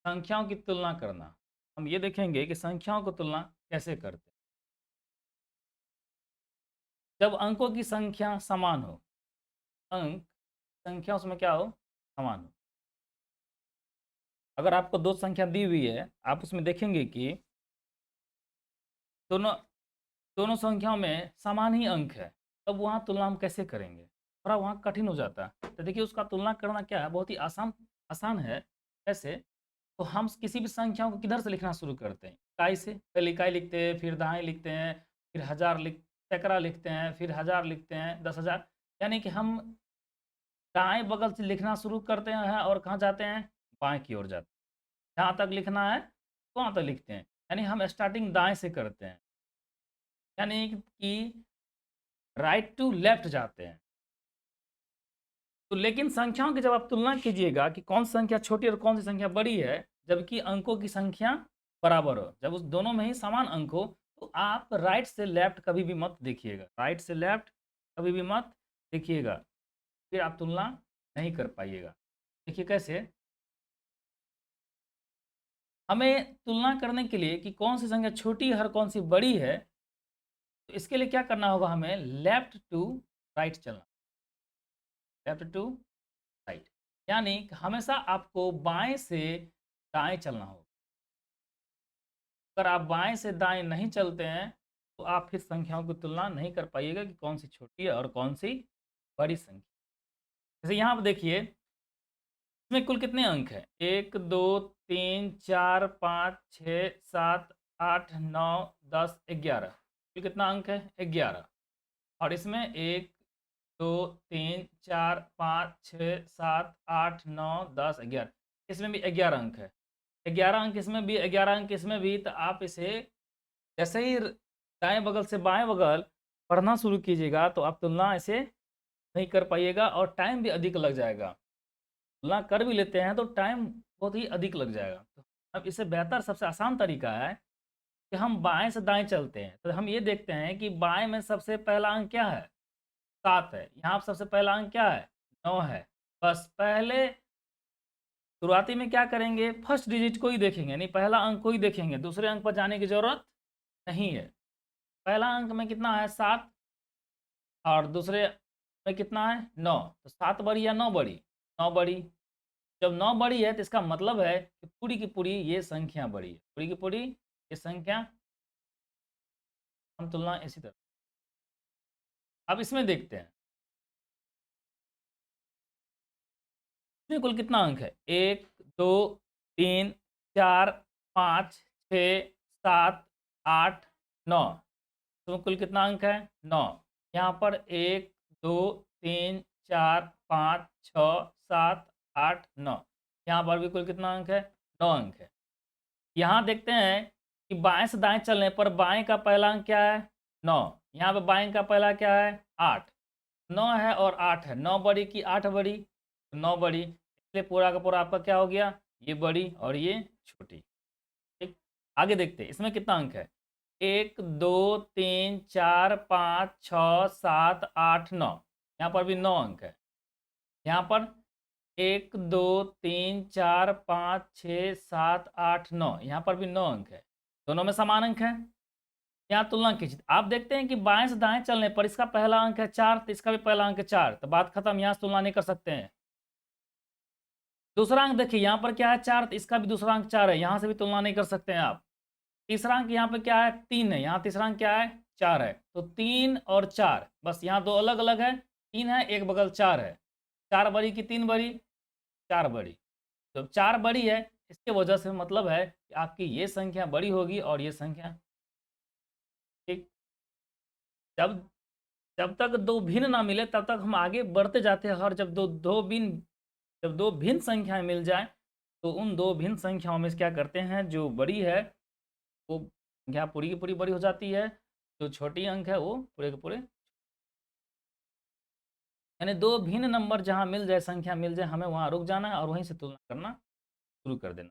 संख्याओं की तुलना करना। हम ये देखेंगे कि संख्याओं को तुलना कैसे करते हैं। जब अंकों की संख्या समान हो, अंक संख्या उसमें क्या हो, समान हो। अगर आपको दो संख्या दी हुई है, आप उसमें देखेंगे कि दोनों दोनों संख्याओं में समान ही अंक है, तब वहाँ तुलना हम कैसे करेंगे? थोड़ा वहाँ कठिन हो जाता है। तो देखिए उसका तुलना करना क्या है, बहुत ही आसान आसान है। कैसे? तो हम किसी भी संख्याओं को किधर से लिखना शुरू करते हैं? इकाई से। पहले इकाई लिखते हैं, फिर दहाई लिखते हैं, फिर हज़ार सैकड़ा लिखते हैं, फिर हज़ार लिखते हैं, 10,000। यानी कि हम दाएँ बगल से लिखना शुरू करते हैं और कहाँ जाते हैं? बाएँ की ओर जाते हैं। जहाँ तक लिखना है, वहाँ तक लिखते हैं। यानी हम स्टार्टिंग दाएँ से करते हैं। यानी कि राइट टू लेफ्ट जाते हैं। तो लेकिन संख्याओं की जब आप तुलना कीजिएगा कि कौन सी संख्या छोटी और कौन सी संख्या बड़ी है, जबकि अंकों की संख्या बराबर हो, जब उस दोनों में ही समान अंक हो, तो आप राइट से लेफ्ट कभी भी मत देखिएगा। राइट से लेफ्ट कभी भी मत देखिएगा, फिर आप तुलना नहीं कर पाइएगा। देखिए कैसे? हमें तुलना करने के लिए कि कौन सी संख्या छोटी है और कौन सी बड़ी है, तो इसके लिए क्या करना होगा, हमें लेफ्ट टू राइट चलना। लेफ्ट टू राइट यानी कि हमेशा आपको बाएं से दाएं चलना होगा। अगर आप बाएं से दाएं नहीं चलते हैं, तो आप फिर संख्याओं की तुलना नहीं कर पाइएगा कि कौन सी छोटी है और कौन सी बड़ी संख्या। जैसे यहाँ पर देखिए, इसमें कुल कितने अंक हैं? 1 2 3 4 5 6 7 8 9 10 11। कुल कितना अंक है? 11। और इसमें 1 2 3 4 5 6 7 8 9 10 11, इसमें भी 11 अंक है। 11 अंक इसमें भी, 11 अंक इसमें भी। तो आप इसे जैसे ही दाएं बगल से बाएं बगल पढ़ना शुरू कीजिएगा, तो आप तुलना ऐसे नहीं कर पाइएगा और टाइम भी अधिक लग जाएगा। तुलना कर भी लेते हैं तो टाइम बहुत ही अधिक लग जाएगा। तो अब इससे बेहतर सबसे आसान तरीका है कि हम बाएं से दाएं चलते हैं। तो हम ये देखते हैं कि बाएं में सबसे पहला अंक क्या है? 7 है। यहाँ पर सबसे पहला अंक क्या है? 9 है। बस पहले शुरुआती में क्या करेंगे, फर्स्ट डिजिट को ही देखेंगे, यानी पहला अंक को ही देखेंगे, दूसरे अंक पर जाने की जरूरत नहीं है। पहला अंक में कितना है? 7। और दूसरे में कितना है? 9। तो 7 बड़ी या 9 बड़ी? 9 बड़ी। जब 9 बड़ी है तो इसका मतलब है कि पूरी की पूरी ये संख्या बड़ी है। पूरी की पूरी ये संख्या, हम तुलना इसी तरह। अब इसमें देखते हैं, इसमें कुल कितना अंक है? 1 2 3 4 5 6 7 8 9। तो कुल कितना अंक है? 9। यहाँ पर 1 2 3 4 5 6 7 8 9। यहाँ पर भी कुल कितना अंक है? 9 अंक है। यहाँ देखते हैं कि बाएं से दाएं चलने पर बाएं का पहला अंक क्या है? 9। यहाँ पे बाएं का पहला क्या है? 8। 9 है और 8 है। 9 बड़ी की 8 बड़ी? 9 बड़ी। इसलिए पूरा का पूरा आपका क्या हो गया? ये बड़ी और ये छोटी। ठीक, आगे देखते हैं इसमें कितना अंक है। 1 2 3 4 5 6 7 8 9। यहाँ पर भी 9 अंक है। यहाँ पर 1 2 3 4 5 6 7 8 9। यहाँ पर भी 9 अंक है। दोनों में समान अंक है। यहाँ तुलना कीजिए, आप देखते हैं कि बाएं से दाएं चलने पर इसका पहला अंक है 4, तो इसका भी पहला अंक है 4। तो बात खत्म, यहाँ से तुलना नहीं कर सकते हैं। दूसरा अंक देखिए, यहाँ पर क्या है? 4, तो इसका भी दूसरा अंक 4 है, यहाँ से भी तुलना नहीं कर सकते हैं आप। तीसरा अंक यहाँ पे क्या है? 3 है। यहाँ तीसरा अंक क्या है? 4 है। तो 3 और 4, बस यहाँ दो अलग अलग है। 3 है, एक बगल 4 है। 4 बड़ी की 3 बड़ी? 4 बड़ी। तो 4 बड़ी है, इसके वजह से मतलब है कि आपकी ये संख्या बड़ी होगी और ये संख्या। ठीक, जब जब तक दो भिन्न ना मिले तब तक हम आगे बढ़ते जाते हैं। और जब दो भिन्न संख्याएं मिल जाए, तो उन दो भिन्न संख्याओं में से क्या करते हैं, जो बड़ी है वो संख्या पूरी की पूरी बड़ी हो जाती है, जो छोटी अंक है वो पूरे के पूरे। यानी दो भिन्न नंबर जहां मिल जाए, संख्या मिल जाए, हमें वहां रुक जाना है और वहीं से तुलना करना शुरू कर देना।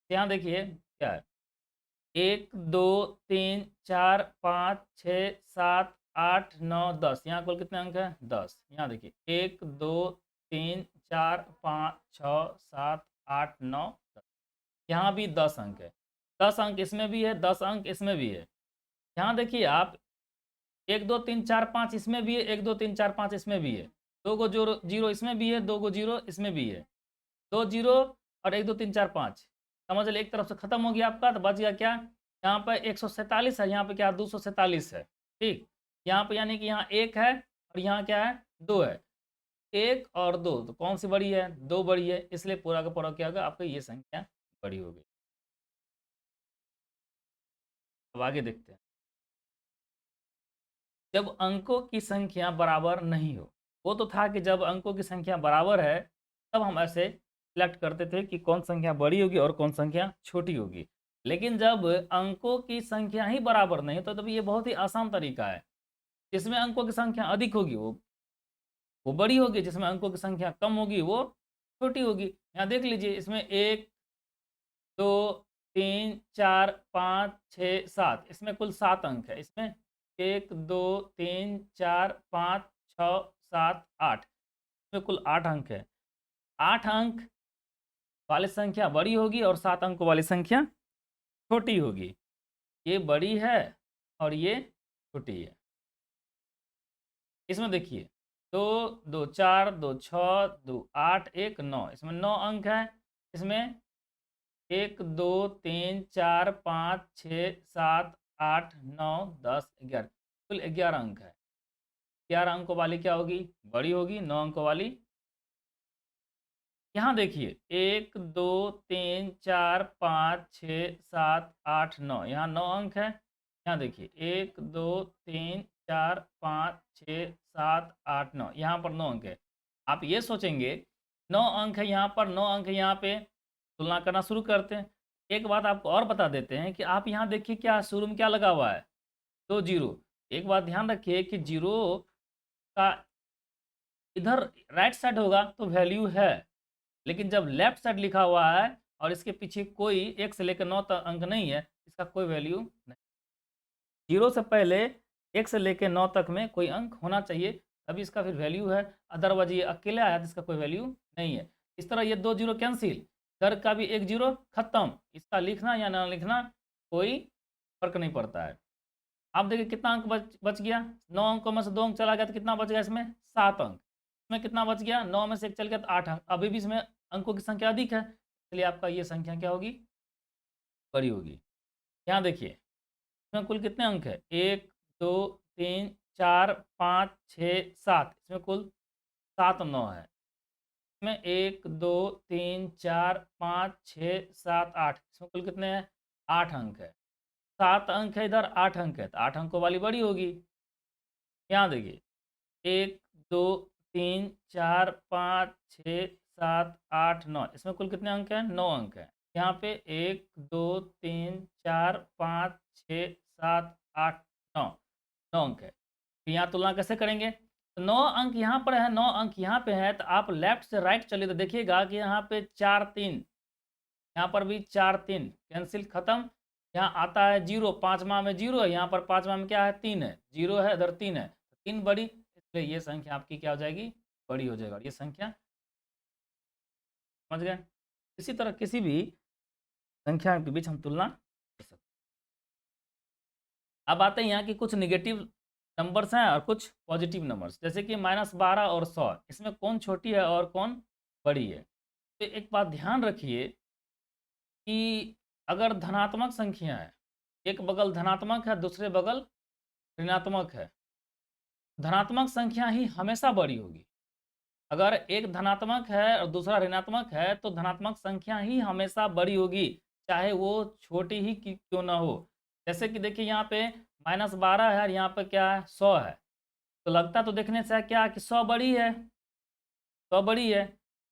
यहाँ देखिए क्या है, 1 2 3 4 5 6 7 8 9 10। यहाँ कुल कितने अंक है? 10। यहाँ देखिए 1 2 3 4 5 6 7 8 9 10। यहाँ भी 10 अंक है, 10 अंक इसमें भी है, 10 अंक इसमें भी है। यहाँ देखिए आप 1 2 3 4 5 इसमें भी है, 1 2 3 4 5 इसमें भी है, 2 गो जीरो जीरो इसमें भी है, 2 गो जीरो इसमें भी है, 2 जीरो और 1 2 3 4 5, समझ लो एक तरफ से खत्म हो गया आपका, तो बच गया क्या, यहाँ पर 147 है, यहाँ पे क्या 247 है। ठीक, यहाँ पे यानी कि यहाँ 1 है और यहाँ क्या है 2 है, 1 और 2, तो कौन सी बड़ी है, 2 बड़ी है, इसलिए पूरा का पूरा क्या होगा आपका, ये संख्या बड़ी हो गई। अब आगे देखते हैं। जब अंकों की संख्या बराबर नहीं हो, वो तो था कि जब अंकों की संख्या बराबर है तब हम ऐसे सिलेक्ट करते थे कि कौन संख्या बड़ी होगी और कौन संख्या छोटी होगी। लेकिन जब अंकों की संख्या ही बराबर नहीं तो तब ये बहुत ही आसान तरीका है। जिसमें अंकों की संख्या अधिक होगी वो बड़ी होगी, जिसमें अंकों की संख्या कम होगी वो छोटी होगी। यहाँ देख लीजिए, इसमें 1 2 3 4 5 6 7, इसमें कुल 7 अंक है। इसमें 1 2 3 4 5 6 7 8, इसमें कुल 8 अंक है। 8 अंक वाली संख्या बड़ी होगी और 7 अंकों वाली संख्या छोटी होगी। ये बड़ी है और ये छोटी है। इसमें देखिए 2 2 4 2 6 2 8 1 9, इसमें 9 अंक है। इसमें 1 2 3 4 5 6 7 8 9 10 11, कुल 11 अंक है। 11 अंकों वाली क्या होगी, बड़ी होगी। 9 अंकों वाली, यहाँ देखिए 1 2 3 4 5 6 7 8 9, यहाँ 9 अंक है। यहाँ देखिए 1 2 3 4 5 6 7 8 9, यहाँ पर 9 अंक है। आप ये सोचेंगे 9 अंक है यहाँ पर, 9 अंक है यहाँ पे, तुलना करना शुरू करते हैं। एक बात आपको और बता देते हैं कि आप यहाँ देखिए क्या शुरू में क्या लगा हुआ है, 2 जीरो। एक बात ध्यान रखिए कि जीरो का इधर राइट साइड होगा तो वैल्यू है, लेकिन जब लेफ्ट साइड लिखा हुआ है और इसके पीछे कोई 1 से लेकर 9 तक अंक नहीं है, इसका कोई वैल्यू नहीं। जीरो से पहले 1 से लेकर 9 तक में कोई अंक होना चाहिए, तभी इसका फिर वैल्यू है। अदरवाइज ये अकेला आया तो इसका कोई वैल्यू नहीं है। इस तरह ये 2 जीरो कैंसिल, इधर का भी 1 जीरो खत्म। इसका लिखना या ना लिखना कोई फर्क नहीं पड़ता है। आप देखिए कितना अंक बच गया, 9 अंकों में से 2 अंक चला गया तो कितना बच गया, इसमें 7 अंक। इसमें कितना बच गया, 9 में से 1 चल गया तो 8 अंक। अभी भी इसमें अंकों की संख्या अधिक है, इसलिए आपका ये संख्या क्या होगी, बड़ी होगी। यहाँ देखिए इसमें कुल कितने अंक है, 1 2 3 4 5 6 7, इसमें कुल 7 9 है। इसमें 1 2 3 4 5 6 7 8, इसमें कुल कितने हैं, 8 अंक है। 7 अंक है इधर, 8 अंक है, तो 8 अंकों वाली बड़ी होगी। यहाँ देखिए 1 2 3 4 5 6 7 8 9, इसमें कुल कितने अंक हैं, 9 अंक हैं। यहाँ पे 1 2 3 4 5 6 7 8 9, 9 अंक है। तो यहाँ तुलना कैसे करेंगे, तो 9 अंक यहाँ पर है, 9 अंक यहाँ पे है, तो आप लेफ्ट से राइट चलिए तो देखिएगा कि यहाँ पे 4 3, यहाँ पर भी 4 3 कैंसिल खत्म। यहाँ आता है जीरो, पाँचवा में जीरो है, यहाँ पर पाँचवा में क्या है, 3 है, जीरो है इधर 3 है, 3 बड़ी, इसलिए ये संख्या आपकी क्या हो जाएगी, बड़ी हो जाएगी। और ये संख्या, समझ गए। इसी तरह किसी भी संख्या के बीच हम तुलना कर सकते हैं। अब आते हैं यहाँ की कुछ निगेटिव नंबर्स हैं और कुछ पॉजिटिव नंबर्स, जैसे कि -12 और 100, इसमें कौन छोटी है और कौन बड़ी है। तो एक बात ध्यान रखिए कि अगर धनात्मक संख्या है, एक बगल धनात्मक है दूसरे बगल ऋणात्मक है, धनात्मक संख्या ही हमेशा बड़ी होगी। अगर एक धनात्मक है और दूसरा ऋणात्मक है तो धनात्मक संख्या ही हमेशा बड़ी होगी, चाहे वो छोटी ही क्यों ना हो। जैसे कि देखिए यहाँ पे -12 है और यहाँ पे क्या है, 100 है, तो लगता तो देखने से क्या कि 100 बड़ी है, 100 बड़ी है।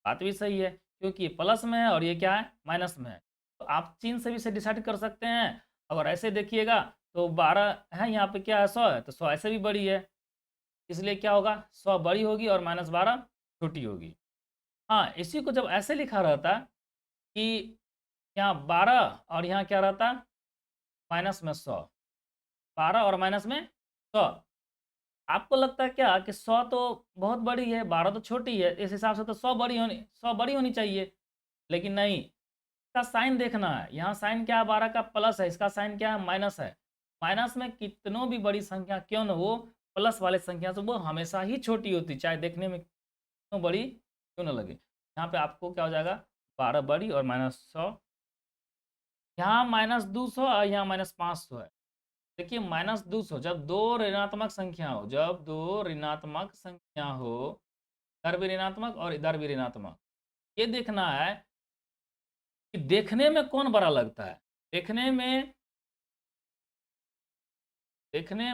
बात भी सही है, क्योंकि ये प्लस में है और ये क्या है, माइनस में है। तो आप चिन्ह से भी इसे डिसाइड कर सकते हैं। अगर ऐसे देखिएगा तो 12 है, यहाँ पे क्या है, 100 है, तो 100 ऐसे भी बड़ी है, इसलिए क्या होगा, 100 बड़ी होगी और -12 छोटी होगी। हाँ, इसी को जब ऐसे लिखा रहता कि यहाँ 12 और यहाँ क्या रहता, माइनस में 100, 12 और माइनस में 100, आपको लगता है क्या कि 100 तो बहुत बड़ी है, 12 तो छोटी है, इस हिसाब से तो 100 बड़ी होनी चाहिए, लेकिन नहीं, इसका साइन देखना है। यहाँ साइन क्या है, 12 का प्लस है, इसका साइन क्या है, माइनस है। माइनस में कितनों भी बड़ी संख्या क्यों न हो, प्लस वाले संख्या से वो हमेशा ही छोटी होती, चाहे देखने में क्यों बड़ी क्यों न लगे। यहाँ पे आपको क्या हो जाएगा, 12 बड़ी और -100। यहाँ -200 और यहाँ -500 है। देखिए -200, जब दो ऋणात्मक संख्या हो, जब दो ऋणात्मक संख्या हो, इधर भी ऋणात्मक और इधर भी ऋणात्मक, ये देखना है कि देखने में कौन बड़ा लगता है। देखने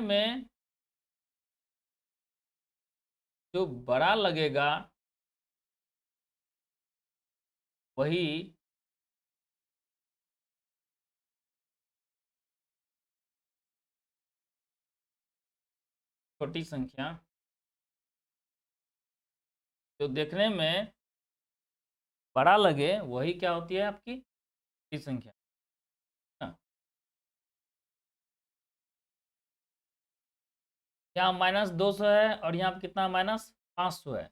में जो बड़ा लगेगा वही छोटी संख्या, जो देखने में बड़ा लगे वही क्या होती है, आपकी छोटी संख्या। हाँ। यहाँ -200 है और यहाँ पे कितना, -500 है।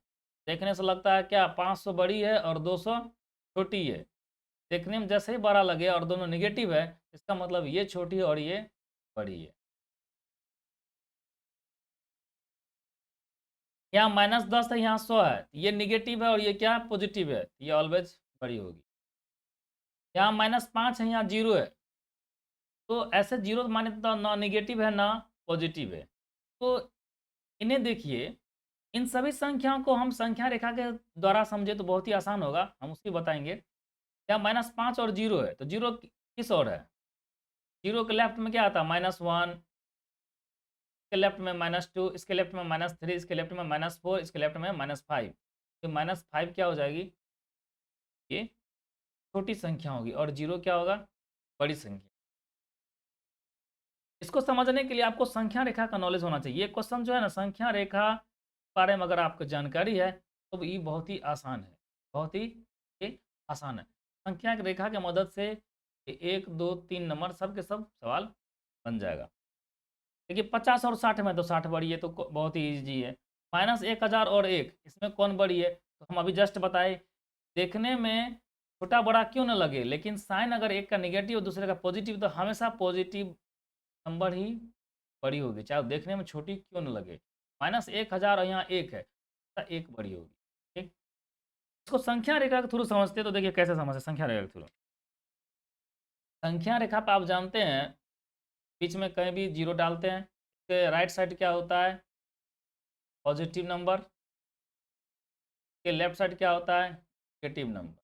देखने से लगता है क्या 500 बड़ी है और 200 छोटी है। देखने में जैसे ही बड़ा लगे और दोनों निगेटिव है, इसका मतलब ये छोटी है और ये बड़ी है। यहाँ -10 है, यहाँ 100 है, ये निगेटिव है और ये क्या पॉजिटिव है, ये ऑलवेज बड़ी होगी। यहाँ -5 है, यहाँ 0 है, तो ऐसे जीरो माने तो ना निगेटिव है ना पॉजिटिव है। तो इन्हें देखिए, इन सभी संख्याओं को हम संख्या रेखा के द्वारा समझे तो बहुत ही आसान होगा, हम उसकी बताएंगे। यहाँ -5 और 0 है, तो 0 किस ओर है, 0 के लेफ्ट में क्या आता है, -1, इसके लेफ्ट में -2, इसके लेफ्ट में -3, इसके लेफ्ट में -4, इसके लेफ्ट में -5। तो -5 क्या हो जाएगी, ये छोटी संख्या होगी और 0 क्या होगा, बड़ी संख्या। इसको समझने के लिए आपको संख्या रेखा का नॉलेज होना चाहिए। ये क्वेश्चन जो है ना, संख्या रेखा के बारे में अगर आपको जानकारी है तो ये बहुत ही आसान है, बहुत ही ये आसान है। संख्या रेखा की मदद से 1 2 3 नंबर सब के सब सवाल बन जाएगा। देखिए 50 और 60 में तो 60 बड़ी है, तो बहुत ही ईजी है। -1000 और 1, इसमें कौन बड़ी है, तो हम अभी जस्ट बताए। देखने में छोटा बड़ा क्यों ना लगे, लेकिन साइन अगर एक का निगेटिव और दूसरे का पॉजिटिव, तो हमेशा पॉजिटिव नंबर ही बड़ी होगी, चाहे वो देखने में छोटी क्यों न लगे। -1000 और यहाँ 1 है, तो 1 बड़ी होगी। ठीक, इसको संख्या रेखा के थ्रू समझते हैं, तो देखिए कैसे समझते संख्या रेखा के थ्रू। संख्या रेखा पर आप जानते हैं, बीच में कहीं भी 0 डालते हैं, इसके राइट साइड क्या होता है, पॉजिटिव नंबर, के लेफ्ट साइड क्या होता है, नेगेटिव नंबर।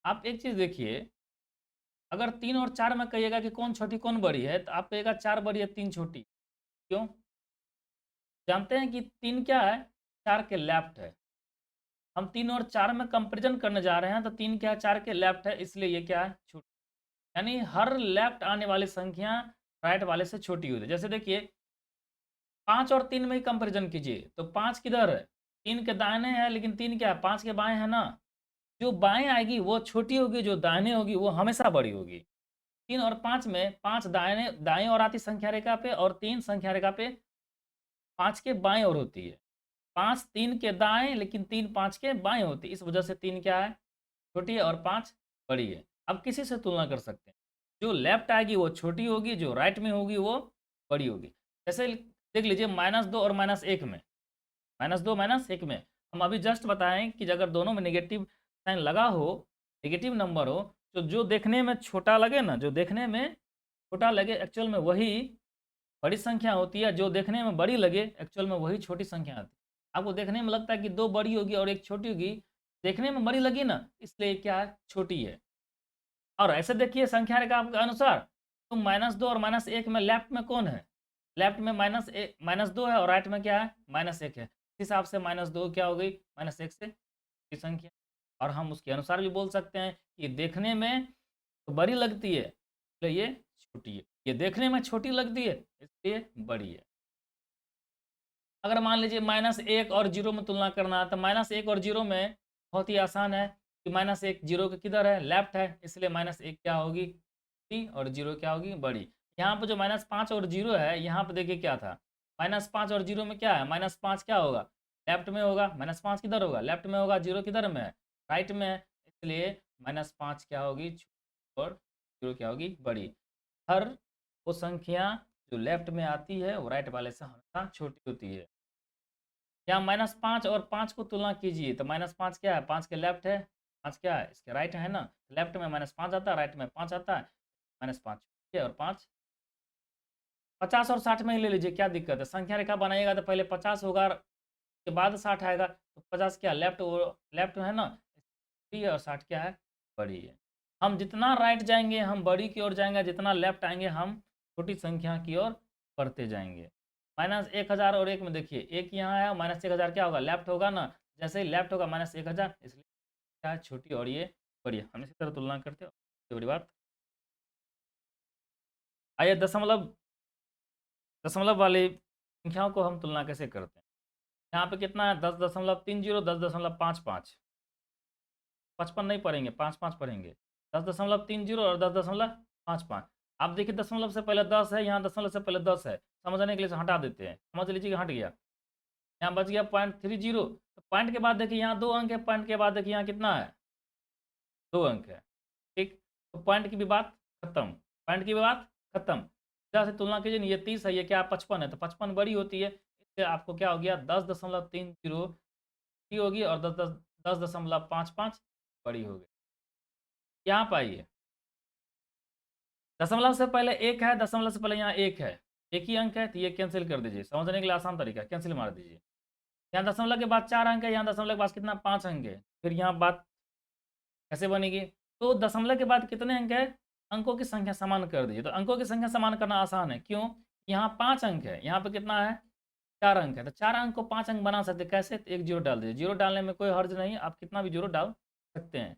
आप एक चीज़ देखिए, अगर 3 और 4 में कहिएगा कि कौन छोटी कौन बड़ी है, तो आप कहिएगा 4 बड़ी है 3 छोटी। क्यों, जानते हैं कि 3 क्या है, 4 के लेफ्ट है। हम 3 और 4 में कंपेरिजन करने जा रहे हैं, तो 3 क्या है, 4 के लेफ्ट है, इसलिए ये क्या है, छोटी। यानी हर लेफ्ट आने वाली संख्या राइट वाले से छोटी होती है। जैसे देखिए 5 और 3 में ही कंपेरिजन कीजिए, तो 5 किधर है, 3 के दाहिने है, लेकिन 3 क्या है, 5 के बाएं है ना। जो बाएं आएगी वो छोटी होगी, जो दाहिने होगी वो हमेशा बड़ी होगी। 3 और 5 में 5 दाहिने दाएं और आती संख्या रेखा पे, और 3 संख्या रेखा पे 5 के बाएं और होती है। 5 3 के दाएं, लेकिन 3 5 के बाएं होती है, इस वजह से 3 क्या है, छोटी है, और 5 बड़ी है। अब किसी से तुलना कर सकते हैं, जो लेफ्ट आएगी वो छोटी होगी, जो राइट में होगी वो बड़ी होगी। जैसे देख लीजिए -2 और -1 में, -2 -1 में हम अभी जस्ट बताएं कि अगर दोनों में नेगेटिव साइन लगा हो, नेगेटिव नंबर हो, तो जो देखने में छोटा लगे ना, जो देखने में छोटा लगे एक्चुअल में वही बड़ी संख्या होती है, जो देखने में बड़ी लगे एक्चुअल में वही छोटी संख्या होती है। आपको देखने में लगता है कि 2 बड़ी होगी और 1 छोटी होगी, देखने में बड़ी लगी ना, इसलिए क्या है, छोटी है। और ऐसे देखिए संख्या रेखा के अनुसार, तो -2 और -1 में लेफ्ट में कौन है, लेफ्ट में -2 है और राइट में क्या है, -1 है। इस हिसाब से -2 क्या हो गई, -1 से की संख्या। और हम उसके अनुसार भी बोल सकते हैं कि देखने में तो बड़ी लगती है इसलिए ये छोटी है, ये देखने में छोटी लगती है इसलिए बड़ी है। अगर मान लीजिए -1 और 0 में तुलना करना है, तो -1 और 0 में बहुत ही आसान है कि -1 0 के किधर है, लेफ्ट है, इसलिए -1 क्या होगी, छोटी, और 0 क्या होगी, बड़ी। यहाँ पे जो -5 और 0 है, यहाँ पे देखिए क्या था, -5 और 0 में क्या है, -5 क्या होगा, लेफ्ट में होगा, -5 किधर होगा, लेफ्ट में होगा, 0 किधर में है, राइट में है। इसलिए -5 क्या होगी छोटी और 0 क्या होगी बड़ी। हर वो संख्या जो लेफ्ट में आती है वो राइट वाले से हमेशा छोटी होती है। यहाँ -5 और 5 को तुलना कीजिए तो -5 क्या है, 5 के लेफ्ट है, 5 क्या है इसके राइट है ना। लेफ्ट में -5 आता है, राइट में 5 आता है, -5 और 5 50 और 60 में ही ले लीजिए, क्या दिक्कत है। संख्या रेखा बनाइएगा तो पहले 50 होगा के बाद 60 आएगा, तो 50 क्या लेफ्ट, वो लेफ्ट है ना, छोटी है और 60 क्या है बड़ी है। हम जितना राइट जाएंगे हम बड़ी की ओर जाएंगे, जितना लेफ्ट आएंगे हम छोटी संख्या की ओर बढ़ते जाएंगे। -1000 और 1 में देखिए, एक यहाँ है, -1000 क्या होगा लेफ्ट होगा ना, जैसे ही लेफ्ट होगा -1000, इसलिए क्या है छोटी और ये बड़ी है। हम इसी तरह तुलना करते हो, सबसे बड़ी बात। आइए दशमलव दशमलव वाली संख्याओं को हम तुलना कैसे करते हैं। यहाँ पे कितना है 10.30, 10.55, 55 नहीं पढ़ेंगे, 55 पढ़ेंगे। 10.30 और 10.55। आप देखिए दशमलव से पहले 10 है, यहाँ दशमलव से पहले 10 है, समझने के लिए हटा देते हैं, समझ लीजिए कि हट गया, यहाँ बच गया 0.30। तो पॉइंट के बाद देखिए यहाँ 2 अंक है, पॉइंट के बाद देखिए यहाँ कितना है 2 अंक है, ठीक। तो पॉइंट की भी बात खत्म, पॉइंट की भी बात खत्म। जैसे तुलना कीजिए, ये 30 है, ये क्या 55 है, तो 55 बड़ी होती है, इससे आपको क्या हो गया 10.30 होगी और 10.55 बड़ी हो गई। यहाँ पाइए दशमलव से पहले एक है, दशमलव से पहले यहाँ एक है, एक ही अंक है, तो ये कैंसिल कर दीजिए, समझने के लिए आसान तरीका है, कैंसिल मार दीजिए। यहाँ दशमलव के बाद 4 अंक है, यहाँ दशमलव के बाद कितना 5 अंक है, फिर यहाँ बात कैसे बनेगी। तो दशमलव के बाद कितने अंक है, अंकों की संख्या समान कर दीजिए। तो अंकों की संख्या समान करना आसान है, क्यों, यहाँ 5 अंक है, यहाँ पे कितना है 4 अंक है, तो 4 अंक को 5 अंक बना सकते कैसे, तो एक जीरो डाल दीजिए। जीरो डालने में कोई हर्ज नहीं, आप कितना भी जीरो डाल सकते हैं।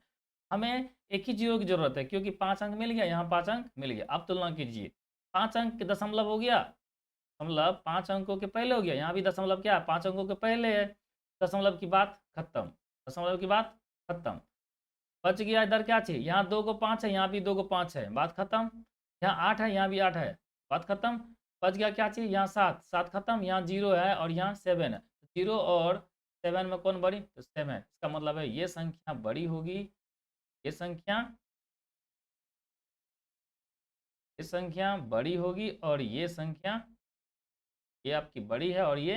हमें एक ही जीरो की जरूरत है, क्योंकि 5 अंक मिल गया, यहाँ 5 अंक मिल गया। अब तुलना कीजिए, 5 अंक के दशमलव हो गया, दशमलव 5 अंकों के पहले हो गया, यहाँ भी दशमलव क्या 5 अंकों के पहले है, दशमलव की बात खत्म, दशमलव की बात खत्म। बच गया इधर क्या चाहिए, यहाँ 2 को 5 है, यहाँ भी 2 को 5 है, बात खत्म। यहाँ 8 है, यहाँ भी 8 है, बात खत्म। बच गया क्या चाहिए, यहाँ 7, 7 खत्म, यहाँ 0 है और यहाँ 7 है, 0 और 7 में कौन बड़ी, तो 7। इसका मतलब है ये संख्या बड़ी होगी, ये संख्या बड़ी होगी और ये संख्या ये आपकी बड़ी है और ये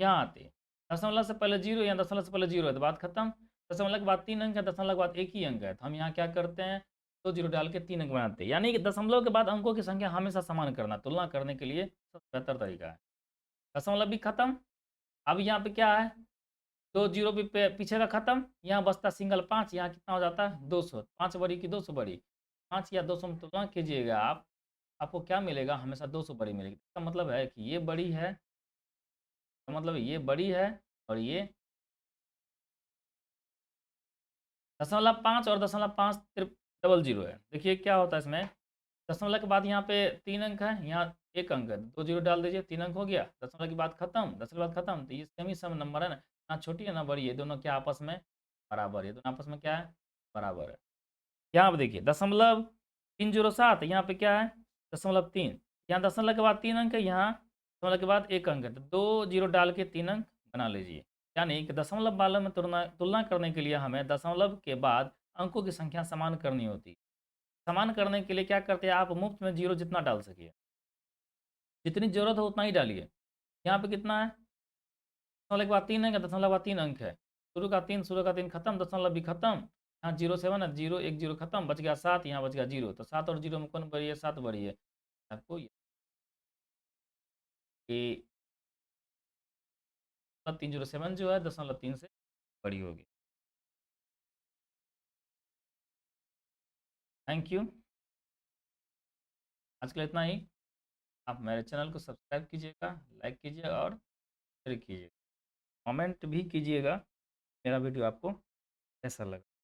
यहाँ आती है। दशमलव से पहले 0, यहाँ दशमलव से पहले 0 है, तो बात खत्म। दशमलव के बाद 3 अंक है, दशमलव के बाद एक ही अंक है, तो हम यहाँ क्या करते हैं, 2 जीरो डाल के 3 अंक बनाते हैं। यानी कि दशमलव के बाद अंकों की संख्या हमेशा समान करना तुलना करने के लिए सबसे बेहतर तरीका है। दशमलव भी खत्म। अब यहाँ पे क्या है, 2 जीरो भी पीछे का खत्म, यहाँ बचता सिंगल 5, यहाँ कितना हो जाता है 200, 5 बड़ी की 200 बड़ी, 5 या 200 में तुलना कीजिएगा आप, आपको क्या मिलेगा, हमेशा 200 बड़ी मिलेगी। इसका मतलब है कि ये बड़ी है, मतलब ये बड़ी है और ये 0.5 और 0.5 डबल जीरो है। देखिए क्या होता है इसमें, दशमलव के बाद यहाँ पे 3 अंक है, यहाँ 1 अंक है, 2 जीरो डाल दीजिए, 3 अंक हो गया, दशमलव की बात खत्म, दशमलव की बात खत्म। तो ये सेम ही सम नंबर है ना छोटी है ना बड़ी है, दोनों क्या आपस में बराबर है, दोनों आपस में क्या है बराबर है। यहाँ पे देखिए 0.307, यहाँ पे क्या है 0.3, यहाँ दशमलव के बाद 3 अंक है, यहाँ दशमलव के बाद 1 अंक है, तो 2 जीरो डाल के 3 अंक बना लीजिए। यानी कि दशमलव वालों में तुलना करने के लिए हमें दशमलव के बाद अंकों की संख्या समान करनी होती है। समान करने के लिए क्या करते हैं, आप मुफ्त में जीरो जितना डाल सकिए, जितनी ज़रूरत हो उतना ही डालिए। यहाँ पे कितना है, दशमलव के बाद 3 अंक है, दशमलव के बाद 3 अंक है, शुरू का 3 खत्म, दशमलव भी खत्म, यहाँ 0.7 है, 0 1 0 खत्म, बच गया 7, यहाँ बच गया 0, तो 7 और 0 में कौन बड़ी है, 7 बड़ी है। आपको ये 307 जो है 0.3 से बड़ी होगी। थैंक यू, आज के लिए इतना ही। आप मेरे चैनल को सब्सक्राइब कीजिएगा, लाइक कीजिएगा और शेयर कीजिएगा, कमेंट भी कीजिएगा मेरा वीडियो आपको कैसा लगा।